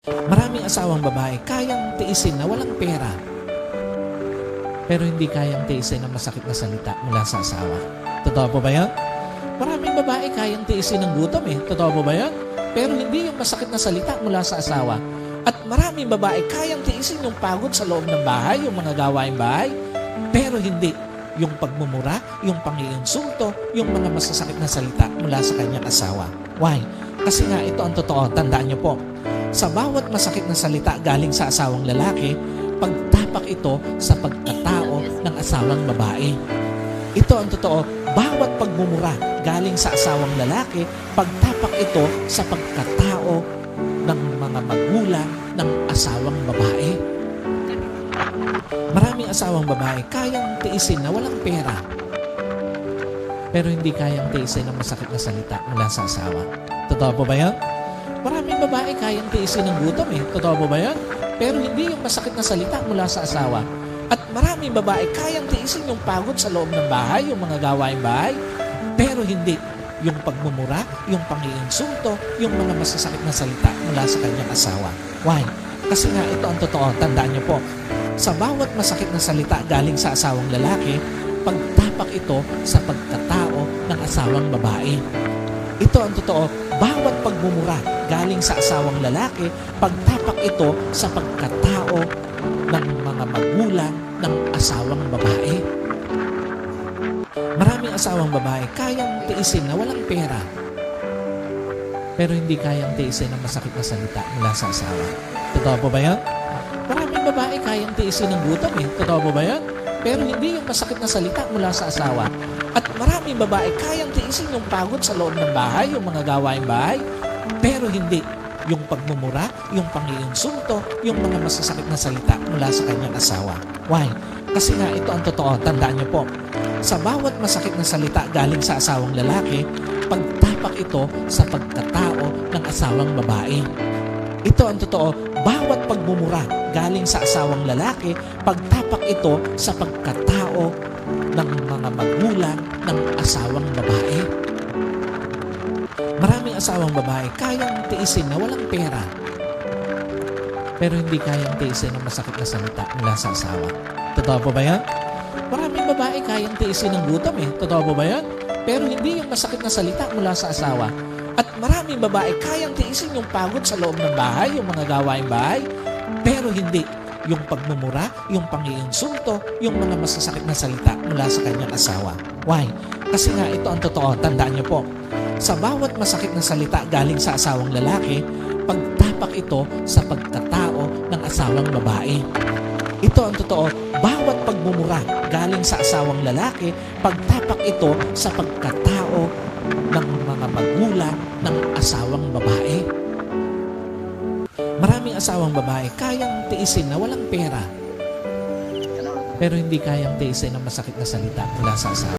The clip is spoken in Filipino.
Maraming asawang babae kayang tiisin na walang pera, pero hindi kayang tiisin ang masakit na salita mula sa asawa. Totoo po ba yan? Maraming babae kayang tiisin ng gutom Totoo po ba yan? Pero hindi yung masakit na salita mula sa asawa. At maraming babae kayang tiisin yung pagod sa loob ng bahay, yung mga gawaing bahay, pero hindi yung pagmumura, yung pangiinsulto, yung mga masasakit na salita mula sa kanyang asawa. Why? Kasi nga ito ang totoo, tandaan niyo po. Sa bawat masakit na salita galing sa asawang lalaki, pagtapak ito sa pagkatao ng asawang babae. Ito ang totoo, bawat pagmumura galing sa asawang lalaki, pagtapak ito sa pagkatao ng mga magulang ng asawang babae. Maraming asawang babae kayang tiisin na walang pera, pero hindi kayang tiisin ang masakit na salita mula sa asawa. Totoo po ba yan? Maraming babae kayang tiisin ng gutom Totoo po ba yan? Pero hindi yung masakit na salita mula sa asawa. At maraming babae kayang tiisin yung pagod sa loob ng bahay, yung mga gawaing bahay, pero hindi yung pagmumura, yung pangiinsulto, yung mga masasakit na salita mula sa kanyang asawa. Why? Kasi nga ito ang totoo, tandaan niyo po. Sa bawat masakit na salita galing sa asawang lalaki, pagtapak ito sa pagkatao ng asawang babae. Ito ang totoo, bawat pagmumura galing sa asawang lalaki, pagtapak ito sa pagkatao ng mga magulang ng asawang babae. Maraming asawang babae kayang tiisin na walang pera, pero hindi kayang tiisin ang masakit na salita mula sa asawa. Totoo po ba yan? Maraming babae kayang tiisin ng gutom Totoo po ba yan? Pero hindi yung masakit na salita mula sa asawa. At maraming babae kayang tiisin yung pagod sa loob ng bahay, yung mga gawaing bahay, pero hindi yung pagmumura, yung pangiinsulto, yung mga masasakit na salita mula sa kanyang asawa. Why? Kasi nga ito ang totoo, tandaan niyo po. Sa bawat masakit na salita galing sa asawang lalaki, pagtapak ito sa pagkatao ng asawang babae. Ito ang totoo, bawat pagmumura galing sa asawang lalaki, pagtapak ito sa pagkatao ng mga magulang ng asawang babae. Maraming asawang babae kayang tiisin na walang pera, pero hindi kayang tiisin ang masakit na salita mula sa asawa. Totoo po ba yan? Maraming babae kayang tiisin ng gutom Totoo po ba yan? Pero hindi yung masakit na salita mula sa asawa. At maraming babae kayang tiisin yung pagod sa loob ng bahay, yung mga gawaing bahay, pero hindi yung pagmumura, yung pangiinsulto, yung mga masasakit na salita mula sa kanyang asawa. Why? Kasi nga ito ang totoo, tandaan niyo po. Sa bawat masakit na salita galing sa asawang lalaki, pagtapak ito sa pagkatao ng asawang babae. Ito ang totoo, bawat pagmumura galing sa asawang lalaki, pagtapak ito sa pagkatao ng mga magulang ng asawang babae. Maraming asawang babae kayang tiisin na walang pera, pero hindi kayang tiisin ang masakit na salita mula sa asawa.